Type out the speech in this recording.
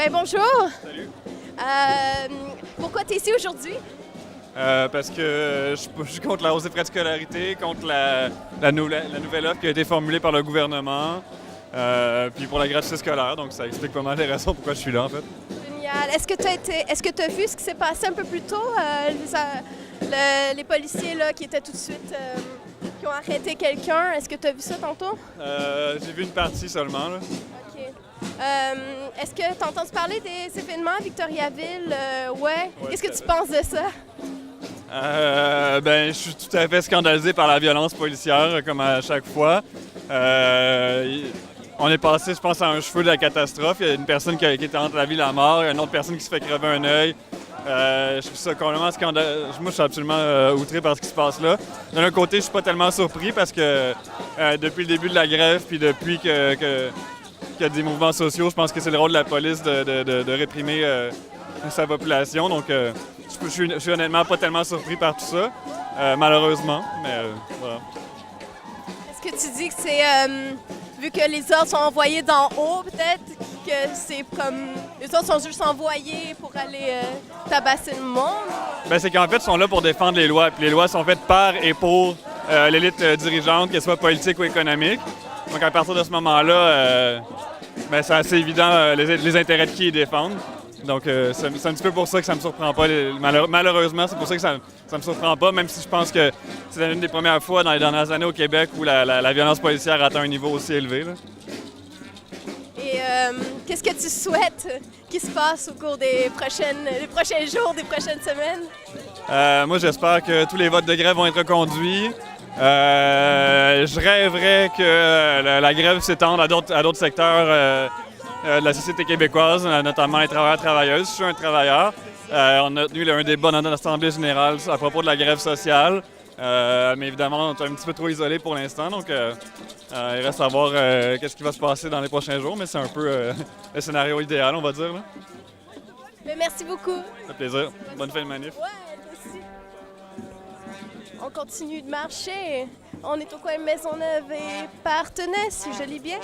Ben bonjour. Salut. Pourquoi tu es ici aujourd'hui? Parce que je suis contre la hausse des frais de scolarité, contre la nouvelle offre qui a été formulée par le gouvernement, puis pour la gratuité scolaire. Donc ça explique pas mal les raisons pourquoi je suis là en fait. Génial. Est-ce que tu as vu ce qui s'est passé un peu plus tôt? Les policiers là, qui étaient tout de suite qui ont arrêté quelqu'un. Est-ce que tu as vu ça tantôt? J'ai vu une partie seulement. Là. OK. Est-ce que tu as entendu parler des événements à Victoriaville? Ouais. Qu'est-ce que tu penses de ça? Je suis tout à fait scandalisé par la violence policière, comme à chaque fois. On est passé, je pense, à un cheveu de la catastrophe. Il y a une personne qui était entre la vie et la mort, une autre personne qui se fait crever un œil. Je trouve ça complètement scandaleux. Moi, je suis absolument outré par ce qui se passe là. D'un autre côté, je suis pas tellement surpris parce que depuis le début de la grève, puis depuis qu'il y a des mouvements sociaux, je pense que c'est le rôle de la police de réprimer sa population. Donc, je suis honnêtement pas tellement surpris par tout ça, malheureusement. Mais voilà. Est-ce que tu dis que c'est, vu que les ordres sont envoyés d'en haut, peut-être que c'est comme, les ordres sont juste envoyés pour aller tabasser le monde? Bien, c'est qu'en fait, ils sont là pour défendre les lois. Puis les lois sont faites par et pour l'élite dirigeante, qu'elle soit politique ou économique. Donc, à partir de ce moment-là, c'est assez évident les intérêts de qui ils défendent. Donc, c'est un petit peu pour ça que ça me surprend pas. Malheureusement, c'est pour ça que ça me surprend pas, même si je pense que c'est l'une des premières fois dans les dernières années au Québec où la violence policière atteint un niveau aussi élevé. Là. Et qu'est-ce que tu souhaites qu'il se passe au cours des prochains jours, des prochaines semaines? Moi, j'espère que tous les votes de grève vont être reconduits. Je rêverais que la grève s'étende à d'autres secteurs de la société québécoise, notamment les travailleurs-travailleuses. Je suis un travailleur. On a tenu un débat dans notre Assemblée générale à propos de la grève sociale. Mais évidemment, on est un petit peu trop isolé pour l'instant, donc il reste à voir qu'est-ce qui va se passer dans les prochains jours, mais c'est un peu le scénario idéal, on va dire. Là. Mais merci beaucoup. Ça fait plaisir. Bonne fin de manif. Ouais, toi aussi. On continue de marcher. On est au coin de Maisonneuve et Partenay, si je lis bien.